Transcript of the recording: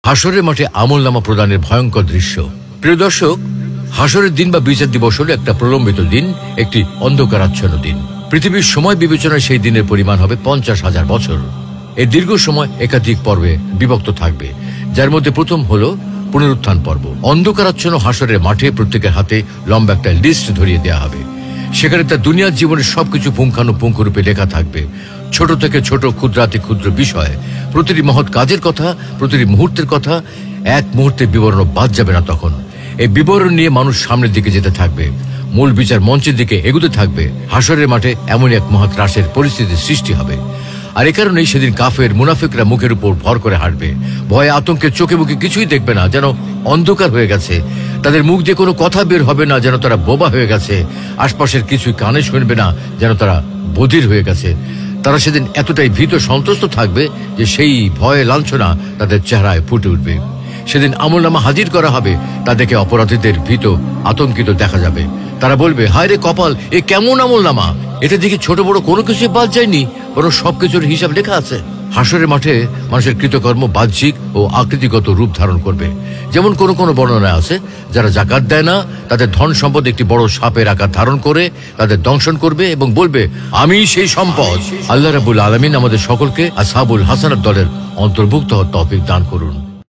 হাসরের মাঠে আমলনামা প্রদানের ভয়ঙ্কর দৃশ্য। প্রিয় দর্শক, হাসরের দিন বা বিচার দিবস হল একটা প্রলম্বিত দিন, একটি অন্ধকারাচ্ছন্ন দিন। পৃথিবীর সময় বিবেচনায় সেই দিনের পরিমাণ হবে 50,000 বছর। এই দীর্ঘ সময় একাধিক পর্বে বিভক্ত থাকবে, যার মধ্যে প্রথম হল পুনরুত্থান পর্ব। অন্ধকারাচ্ছন্ন হাসরের মাঠে প্রত্যেকের হাতে লম্বা একটা লিস্ট ধরিয়ে দেওয়া হবে। সেখানে তার দুনিয়ার জীবনের সবকিছু পুঙ্খানুপুঙ্খরূপে লেখা থাকবে, ছোট থেকে ছোট, ক্ষুদ্রাতি ক্ষুদ্র বিষয়, প্রতিটি মহৎ কাজের কথা, প্রতিটি মুহূর্তের কথা। এক মুহূর্তে বিবরণ বাদ যাবে না। তখন এই বিবরণ নিয়ে মানুষ সামনের দিকে যেতে থাকবে, মূল বিচার মঞ্চের দিকে এগুতে থাকবে। হাসরের মাঠে এমন এক মহৎ ত্রাসের পরিস্থিতির সৃষ্টি হবে। আর এ কারণেই সেদিন কাফের মুনাফিকরা মুখের উপর ভর করে হাঁটবে, ভয়ে আতঙ্কে চোখে মুখে কিছুই দেখবে না, যেন অন্ধকার হয়ে গেছে। তাদের মুখ দিয়ে কোনো কথা বের হবে না, যেন তারা বোবা হয়ে গেছে। আশপাশের কিছুই কানে শুনবে না, যেন তারা বধির হয়ে গেছে। তারা সেদিন এতটাই ভীত সন্ত্রস্ত থাকবে যে সেই ভয়ে লাঞ্ছনা তাদের চেহারায় ফুটে উঠবে। সেদিন আমলনামা হাজির করা হবে, তাদেরকে অপরাধীদের ভীত আতঙ্কিত দেখা যাবে। তারা বলবে, হায় রে কপাল, এ কেমন আমলনামা! এটা দেখি ছোট বড় কোনো কিছু বাদ যায়নি, বরং সবকিছুর হিসাব লেখা আছে। হাসরের মাঠে মানুষের কৃতকর্ম বাহ্যিক ও আকৃতিগত রূপ ধারণ করবে। যেমন কোনো কোনো বর্ণনা আছে, যারা জাকাত দেয় না তাদের ধন সম্পদ একটি বড় সাপের আকার ধারণ করে তাদের দংশন করবে এবং বলবে, আমি সেই সম্পদ। আল্লাহ রাব্বুল আলামিন আমাদের সকলকে আসহাবুল হাসানাত দলের অন্তর্ভুক্ত হওয়ার তৌফিক দান করুন।